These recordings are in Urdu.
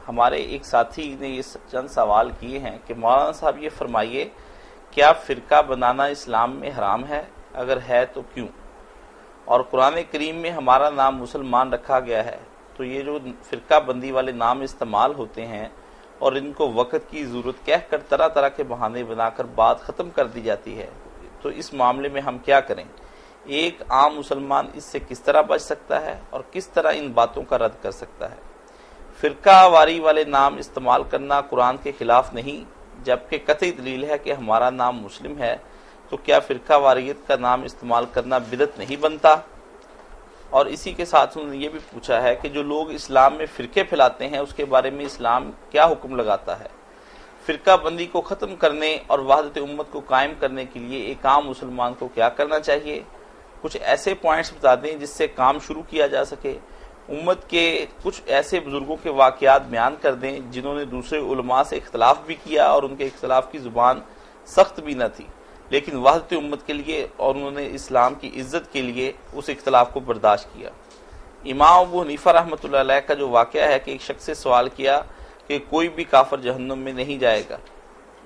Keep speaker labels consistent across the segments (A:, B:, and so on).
A: ہمارے ایک ساتھی نے یہ چند سوال کیے ہیں کہ مولانا صاحب یہ فرمائیے کیا فرقہ بنانا اسلام میں حرام ہے؟ اگر ہے تو کیوں؟ اور قرآن کریم میں ہمارا نام مسلمان رکھا گیا ہے، تو یہ جو فرقہ بندی والے نام استعمال ہوتے ہیں اور ان کو وقت کی ضرورت کہہ کر طرح طرح کے بہانے بنا کر بات ختم کر دی جاتی ہے، تو اس معاملے میں ہم کیا کریں؟ ایک عام مسلمان اس سے کس طرح بچ سکتا ہے اور کس طرح ان باتوں کا رد کر سکتا ہے؟ فرقہ واری والے نام استعمال کرنا قرآن کے خلاف نہیں، جبکہ قطعی دلیل ہے کہ ہمارا نام مسلم ہے، تو کیا فرقہ واریت کا نام استعمال کرنا بدعت نہیں بنتا؟ اور اسی کے ساتھ انہوں نے یہ بھی پوچھا ہے کہ جو لوگ اسلام میں فرقے پھیلاتے ہیں اس کے بارے میں اسلام کیا حکم لگاتا ہے؟ فرقہ بندی کو ختم کرنے اور وحدت امت کو قائم کرنے کے لیے ایک عام مسلمان کو کیا کرنا چاہیے؟ کچھ ایسے پوائنٹس بتا دیں جس سے کام شروع کیا جا سکے۔ امت کے کچھ ایسے بزرگوں کے واقعات بیان کر دیں جنہوں نے دوسرے علماء سے اختلاف بھی کیا اور ان کے اختلاف کی زبان سخت بھی نہ تھی، لیکن وحدت امت کے لیے اور انہوں نے اسلام کی عزت کے لیے اس اختلاف کو برداشت کیا۔ امام ابو حنیفہ رحمۃ اللہ علیہ کا جو واقعہ ہے کہ ایک شخص سے سوال کیا کہ کوئی بھی کافر جہنم میں نہیں جائے گا،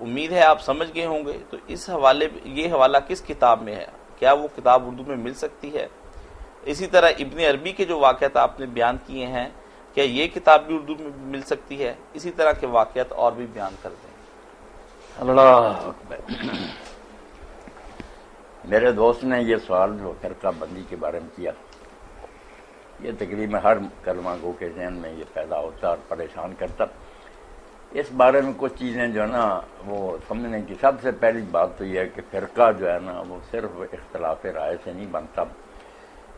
A: امید ہے آپ سمجھ گئے ہوں گے، تو اس حوالے یہ حوالہ کس کتاب میں ہے؟ کیا وہ کتاب اردو میں مل سکتی ہے؟ اسی طرح ابن عربی کے جو واقعات آپ نے بیان کیے ہیں، کیا یہ کتاب بھی اردو میں مل سکتی ہے؟ اسی طرح کے واقعات اور بھی بیان کر دیں۔
B: اللہ اکبر۔ میرے دوست نے یہ سوال جو فرقہ بندی کے بارے میں کیا، یہ تقریباً ہر کلمہ گو کے ذہن میں یہ پیدا ہوتا اور پریشان کرتا۔ اس بارے میں کچھ چیزیں جو ہے نا وہ سمجھنے کی سب سے پہلی بات تو یہ ہے کہ فرقہ جو ہے نا وہ صرف اختلاف رائے سے نہیں بنتا۔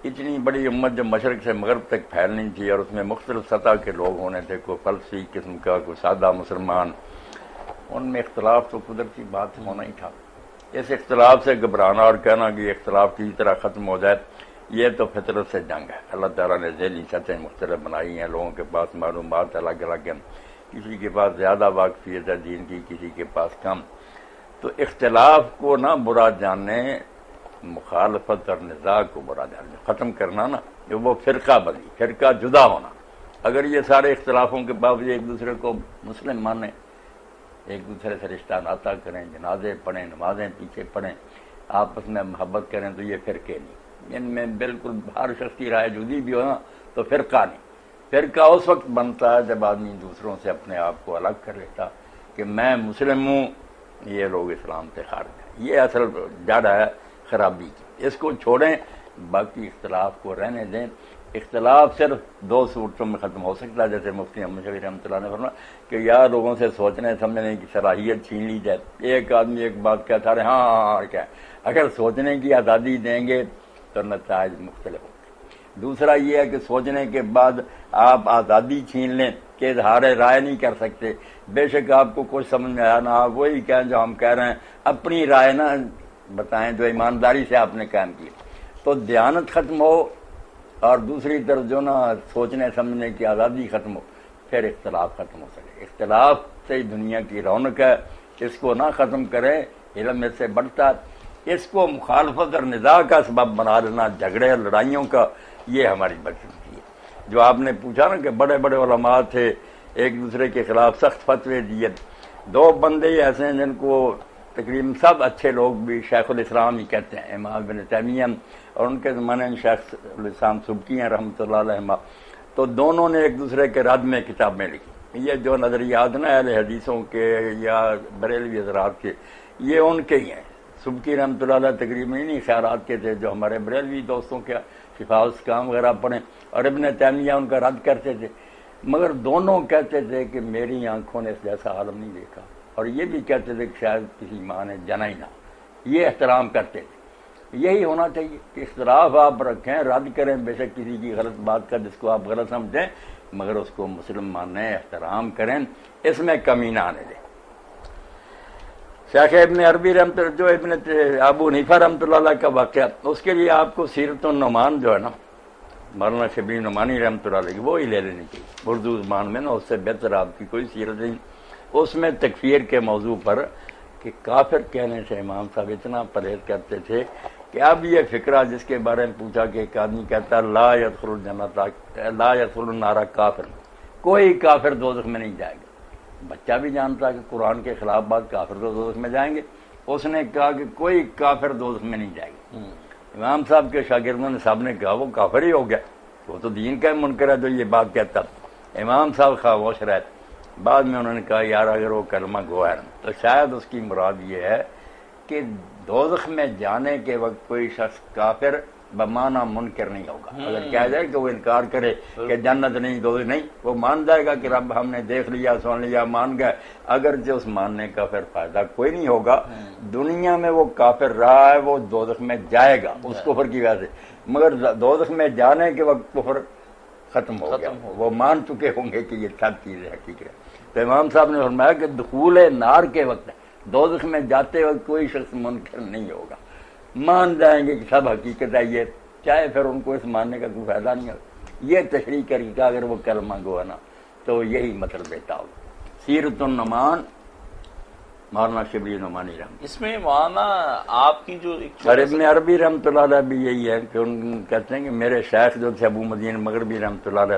B: اتنی بڑی امت جو مشرق سے مغرب تک پھیلنی تھی اور اس میں مختلف سطح کے لوگ ہونے تھے، کوئی فلسفی قسم کا، کوئی سادہ مسلمان، ان میں اختلاف تو قدرتی بات ہونا ہی تھا۔ اس اختلاف سے گھبرانا اور کہنا کہ یہ اختلاف کسی طرح ختم ہو جائے، یہ تو فطرت سے جنگ ہے۔ اللہ تعالیٰ نے ذہنی سطحیں مختلف بنائی ہیں، لوگوں کے پاس معلومات الگ الگ ہیں، کسی کے پاس زیادہ واقفیت ہے دین کی، کسی کے پاس کم۔ تو اختلاف کو نہ برا جاننے، مخالفت اور نزاع کو برا جاننے، ختم کرنا نا جو وہ فرقہ بندی، فرقہ جدا ہونا۔ اگر یہ سارے اختلافوں کے باوجود ایک دوسرے کو مسلم مانیں، ایک دوسرے سے رشتہ ناطہ کریں، جنازے پڑھیں، نمازیں پیچھے پڑھیں، آپس میں محبت کریں، تو یہ فرقے نہیں۔ ان میں بالکل ہر شخص کی رائے جدی بھی ہو نا تو فرقہ نہیں۔ فرقہ اس وقت بنتا ہے جب آدمی دوسروں سے اپنے آپ کو الگ کر لیتا کہ میں مسلم ہوں، یہ لوگ اسلام سے خارج ہیں۔ یہ اصل جڑ ہے خرابی کی۔ اس کو چھوڑیں، باقی اختلاف کو رہنے دیں۔ اختلاف صرف دو صورتوں میں ختم ہو سکتا ہے، جیسے مفتی احمد شفیع رحمۃ اللہ نے فرمایا کہ یا لوگوں سے سوچنے سمجھنے کی صلاحیت چھین لی جائے۔ ایک آدمی ایک بات کہتا رہے، ہاں کیا، اگر سوچنے کی آزادی دیں گے تو نتائج مختلف ہوں گے۔ دوسرا یہ ہے کہ سوچنے کے بعد آپ آزادی چھین لیں کہ اظہار رائے نہیں کر سکتے، بے شک آپ کو کچھ سمجھ میں آیا نہ، آپ وہی کہیں جو ہم کہہ رہے ہیں، اپنی رائے نہ بتائیں جو ایمانداری سے آپ نے قائم کی، تو دیانت ختم ہو، اور دوسری طرف جو نا سوچنے سمجھنے کی آزادی ختم ہو، پھر اختلاف ختم ہو سکے۔ اختلاف سے دنیا کی رونق ہے، اس کو نہ ختم کریں، علم اس سے بڑھتا ہے۔ اس کو مخالفت اور نزاع کا سبب بنا لینا، جھگڑے اور لڑائیوں کا، یہ ہماری بدقسمتی ہے۔ جو آپ نے پوچھا نا کہ بڑے بڑے علماء تھے، ایک دوسرے کے خلاف سخت فتوے دیے، دو بندے ہی ایسے ہیں جن کو تقریباً سب اچھے لوگ بھی شیخ الاسلام ہی کہتے ہیں، امام ابن تیمیہ، اور ان کے زمانے میں شیخ الاسلام سبکی ہیں رحمۃ اللہ علیہ، تو دونوں نے ایک دوسرے کے رد میں کتابیں لکھی۔ یہ جو نظریات نا اہل حدیثوں کے یا بریلوی حضرات کے، یہ ان کے ہی ہیں۔ سبکی رحمۃ اللہ علیہ تقریباً انہی خیالات کے تھے جو ہمارے بریلوی دوستوں کے شفاء الاسقام وغیرہ پڑھیں، اور ابن تیمیہ ان کا رد کرتے تھے، مگر دونوں کہتے تھے کہ میری آنکھوں نے اس جیسا عالم نہیں دیکھا، اور یہ بھی کہتے تھے کہ شاید کسی ماں نے جنا ہی نہ۔ یہ احترام کرتے تھے۔ یہی ہونا چاہیے کہ اختلاف آپ رکھیں، رد کریں بے شک کسی کی غلط بات کا جس کو آپ غلط سمجھیں، مگر اس کو مسلم مانیں، احترام کریں، اس میں کمی نہ آنے دیں۔ شیخ ابن عربی رحمۃ اللہ، جو ابن ابو حنیفہ رحمۃ اللہ علیہ کا واقعہ، اس کے لیے آپ کو سیرت النعمان جو ہے نا مولانا شبیر نعمانی رحمۃ اللہ علیہ کی، وہ ہی لے لینی چاہیے اردو زبان میں نا، اس سے بہتر آپ کی کوئی سیرت نہیں۔ اس میں تکفیر کے موضوع پر کہ کافر کہنے سے امام صاحب اتنا پرہیز کرتے تھے کہ اب یہ فکرہ جس کے بارے میں پوچھا کہ ایک آدمی کہتا ہے لا يدخل الجنت لا يدخل النار کافر، کوئی کافر دوزخ میں نہیں جائے گا۔ بچہ بھی جانتا کہ قرآن کے خلاف بات، کافر تو دوزخ میں جائیں گے، اس نے کہا کہ کوئی کافر دوزخ میں نہیں جائے گا۔ امام صاحب کے شاگردوں نے سب نے کہا وہ کافر ہی ہو گیا، وہ تو دین کا منکر ہے جو یہ بات کہتا۔ امام صاحب خاموش رہے، بعد میں انہوں نے کہا یار اگر وہ کلمہ گو ہے تو شاید اس کی مراد یہ ہے کہ دوزخ میں جانے کے وقت کوئی شخص کافر بمعنی منکر نہیں ہوگا۔ اگر کہا جائے کہ وہ انکار کرے کہ جنت نہیں دوزخ نہیں، وہ مان جائے گا کہ رب ہم نے دیکھ لیا سن لیا مان گئے، اگرچہ اس ماننے کا پھر فائدہ کوئی نہیں ہوگا۔ دنیا میں وہ کافر رہا ہے، وہ دوزخ میں جائے گا اس کفر کی وجہ سے، مگر دوزخ میں جانے کے وقت کفر ختم ہو گیا، وہ مان چکے ہوں گے کہ یہ سب چیزیں حقیقت ہے۔ تو امام صاحب نے فرمایا کہ دخول نار کے وقت دوزخ میں جاتے وقت کوئی شخص منکر نہیں ہوگا، مان جائیں گے کہ سب حقیقت ہے یہ، چاہے پھر ان کو اس ماننے کا کوئی فائدہ نہیں ہوگا۔ یہ تشریح کر کے اگر وہ کلمہ گو ہے نا تو یہی مطلب دیتا ہو۔ سیرت النعمان مولانا شبلی نعمانی رحمۃ،
A: اس میں مولانا آپ کی جو
B: اور ابن عربی رحمۃ اللہ علیہ بھی یہی ہے کہ ان کہتے ہیں کہ میرے شیخ جو تھے ابو مدین مغربی رحمۃ اللہ علیہ،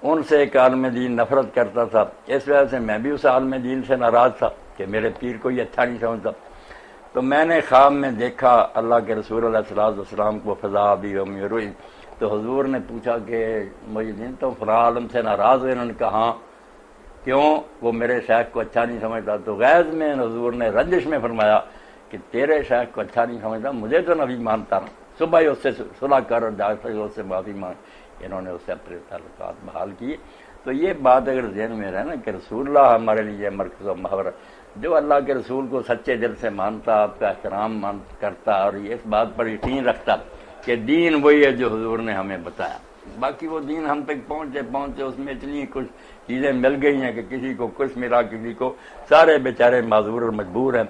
B: ان سے ایک عالم دین نفرت کرتا تھا، اس وجہ سے میں بھی اس عالم دین سے ناراض تھا کہ میرے پیر کو یہ اچھا نہیں سمجھتا۔ تو میں نے خواب میں دیکھا اللہ کے رسول علیہ الصلوۃ والسلام کو فضا بھی روئی، تو حضور نے پوچھا کہ مجھے دین تو فلاں عالم سے ناراض ہوئے؟ انہوں نے کہا ہاں، کیوں؟ وہ میرے شیخ کو اچھا نہیں سمجھتا۔ تو غیظ میں حضور نے رنجش میں فرمایا کہ تیرے شیخ کو اچھا نہیں سمجھتا، مجھے تو نبی مانتا نا، صبح ہی اس سے صلح کر اور جا کر اس سے معافی مانگ۔ انہوں نے اس سے اپنے تعلقات بحال کیے۔ تو یہ بات اگر ذہن میں رہے نا کہ رسول اللہ ہمارے لیے مرکز و محور، جو اللہ کے رسول کو سچے دل سے مانتا، آپ کا احترام کرتا اور اس بات پر یقین رکھتا کہ دین وہی ہے جو حضور نے ہمیں بتایا، باقی وہ دین ہم تک پہنچے اس میں اتنی کچھ چیزیں مل گئی ہیں کہ کسی کو کچھ ملا، کسی کو، سارے بیچارے معذور اور مجبور ہیں،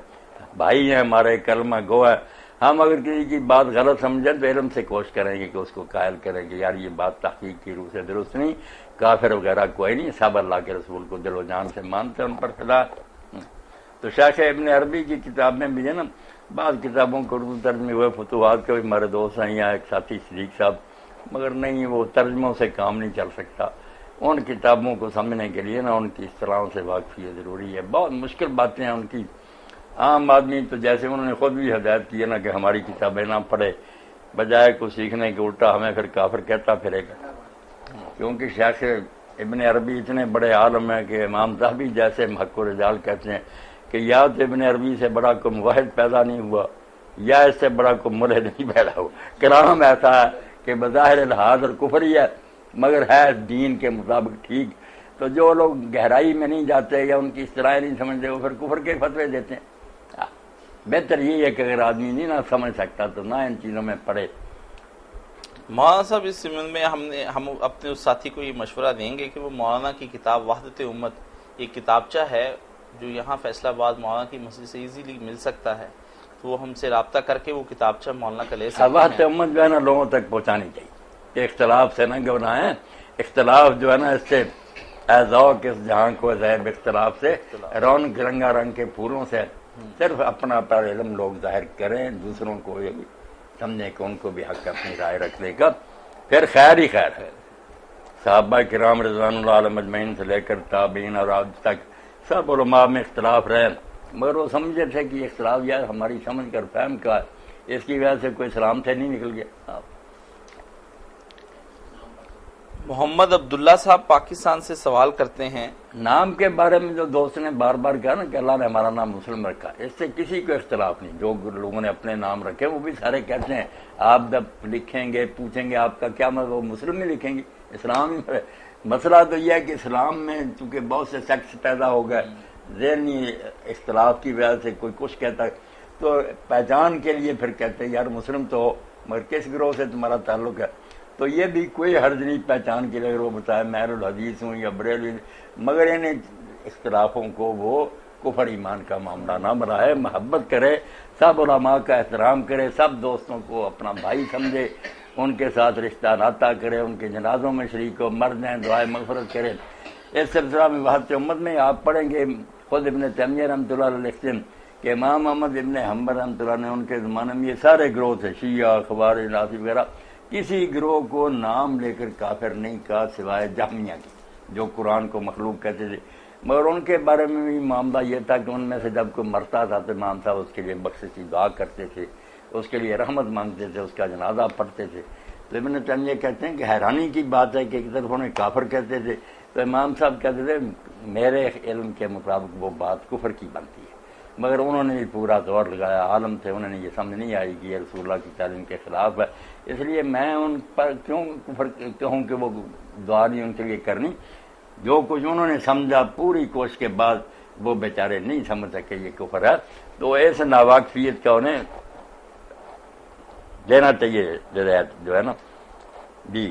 B: بھائی ہیں ہمارے، کلمہ گو ہے۔ ہم اگر کسی کی بات غلط سمجھیں تو علم سے کوشش کریں گے کہ اس کو قائل کریں کہ یار یہ بات تحقیق کی روح سے درست نہیں، کافر وغیرہ کوئی نہیں، سب اللہ کے رسول کو دل و جان سے مانتے ہیں، ان پر فدا۔ تو شیخ ابن عربی کی کتاب میں بھی ہے نا، بعض کتابوں کو اردو ترجمے ہوئے، فتوحات کے بھی ہمارے دوست ہیں یا ایک ساتھی صدیق صاحب، مگر نہیں وہ ترجموں سے کام نہیں چل سکتا، ان کتابوں کو سمجھنے کے لیے نا ان کی اصطلاحوں سے واقفی ضروری ہے، بہت مشکل باتیں ہیں ان کی۔ عام آدمی تو جیسے انہوں نے خود بھی ہدایت کی ہے نا کہ ہماری کتابیں نہ پڑھے، بجائے کو سیکھنے کے الٹا ہمیں پھر کافر کہتا پھرے گا، کیونکہ شیخ ابن عربی اتنے بڑے عالم ہیں کہ امام ذہبی جیسے محق و رجال کہتے ہیں کہ یا تو ابن عربی سے بڑا کوئی موحد پیدا نہیں ہوا یا اس سے بڑا کوئی ملحد نہیں پیدا ہوا۔ کلام ایسا ہے کہ بظاہر الحاظ اور کفر ہی ہے مگر ہے دین کے مطابق ٹھیک۔ تو جو لوگ گہرائی میں نہیں جاتے یا ان کی اصطلاحیں نہیں سمجھتے وہ پھر کفر کے فتوے دیتے ہیں۔ بہتر یہ ہے کہ اگر آدمی نہیں نہ سمجھ سکتا تو نہ ان چیزوں میں پڑے۔
A: مولانا صاحب اس ضمن میں ہم اپنے اس ساتھی کو یہ مشورہ دیں گے کہ وہ مولانا کی کتاب وحدت امت، ایک کتابچہ ہے جو یہاں فیصلہ آباد مولانا کی مسجد سے ایزیلی مل سکتا ہے، تو وہ ہم سے رابطہ کر کے وہ کتابچہ مولانا کا لے سکتے ہیں۔
B: وحدت امت جو ہے نا لوگوں تک پہنچانی چاہیے کہ اختلاف سے نہ گھبرائیں، اختلاف جو ہے نا اس سے ذوق اس جہاں کو ذہب اختلاف سے رونق رنگا رنگ کے پھولوں سے صرف اپنا پر علم لوگ ظاہر کریں، دوسروں کو یہ سمجھیں کہ ان کو بھی حق اپنی رائے رکھنے کا، پھر خیر ہی خیر ہے۔ صحابہ کرام رضوان اللہ علیہ مجمعین سے لے کر تابعین اور آج تک سب علماء میں اختلاف رہے، مگر وہ سمجھے تھے کہ یہ اختلاف یار ہماری سمجھ کر فہم کا ہے، اس کی وجہ سے کوئی اسلام سے نہیں نکل گیا۔
A: محمد عبداللہ صاحب پاکستان سے سوال کرتے ہیں،
B: نام کے بارے میں جو دوست نے بار بار کہا نا کہ اللہ نے ہمارا نام مسلم رکھا، اس سے کسی کو اختلاف نہیں، جو لوگوں نے اپنے نام رکھے وہ بھی سارے کہتے ہیں آپ جب لکھیں گے پوچھیں گے آپ کا کیا مطلب، وہ مسلم ہی لکھیں گے، اسلام ہی۔ مسئلہ تو یہ ہے کہ اسلام میں چونکہ بہت سے سیکٹس پیدا ہو گئے، ذہنی اختلاف کی وجہ سے کوئی کچھ کہتا ہے تو پہچان کے لیے پھر کہتے ہیں یار مسلم تو ہو مگر کس گروہ سے تمہارا تعلق ہے، تو یہ بھی کوئی حرج نہیں پہچان کے لیے اگر وہ بتایا میں اہل الحدیث ہوں یا بریلوی، مگر ان اختلافوں کو وہ کفر ایمان کا معاملہ نہ بنائے، محبت کرے، سب علماء کا احترام کرے، سب دوستوں کو اپنا بھائی سمجھے، ان کے ساتھ رشتہ ناطہ کرے، ان کے جنازوں میں شریک ہو، مرد ہیں دعائے مغفرت کرے۔ اس سلسلہ میں وحدت امت میں آپ پڑھیں گے خود ابن تیمیہ رحمۃ اللہ علیہ لکھتے ہیں کہ امام احمد ابن حنبل رحمۃ اللہ نے ان کے زمانے میں یہ سارے گروہ تھے، شیعہ خوارج ناصری وغیرہ، کسی گروہ کو نام لے کر کافر نہیں کہا سوائے جہمیہ کی۔ جو قرآن کو مخلوق کہتے تھے، مگر ان کے بارے میں بھی معاملہ یہ تھا کہ ان میں سے جب کوئی مرتا تھا تو امام صاحب اس کے لیے بخشش کی دعا کرتے تھے، اس کے لیے رحمت مانگتے تھے، اس کا جنازہ پڑھتے تھے۔ تو ابن تیمیہ کہتے ہیں کہ حیرانی کی بات ہے کہ ایک طرف انہیں کافر کہتے تھے تو امام صاحب کہتے تھے میرے علم کے مطابق وہ بات کفر کی بنتی ہے، مگر انہوں نے بھی پورا زور لگایا، عالم تھے، انہوں نے یہ سمجھ نہیں آئی کہ یہ رسول اللہ کی تعلیم کے خلاف ہے، اس لیے میں ان پر کیوں کفر کہوں کہ وہ دعا نہیں ان کے لیے کرنی۔ جو کچھ انہوں نے سمجھا پوری کوشش کے بعد وہ بیچارے نہیں سمجھ سکے یہ کفر ہے، تو ایسے ناواقفیت کا انہیں دینا چاہیے ہدایت جو ہے نا۔ جی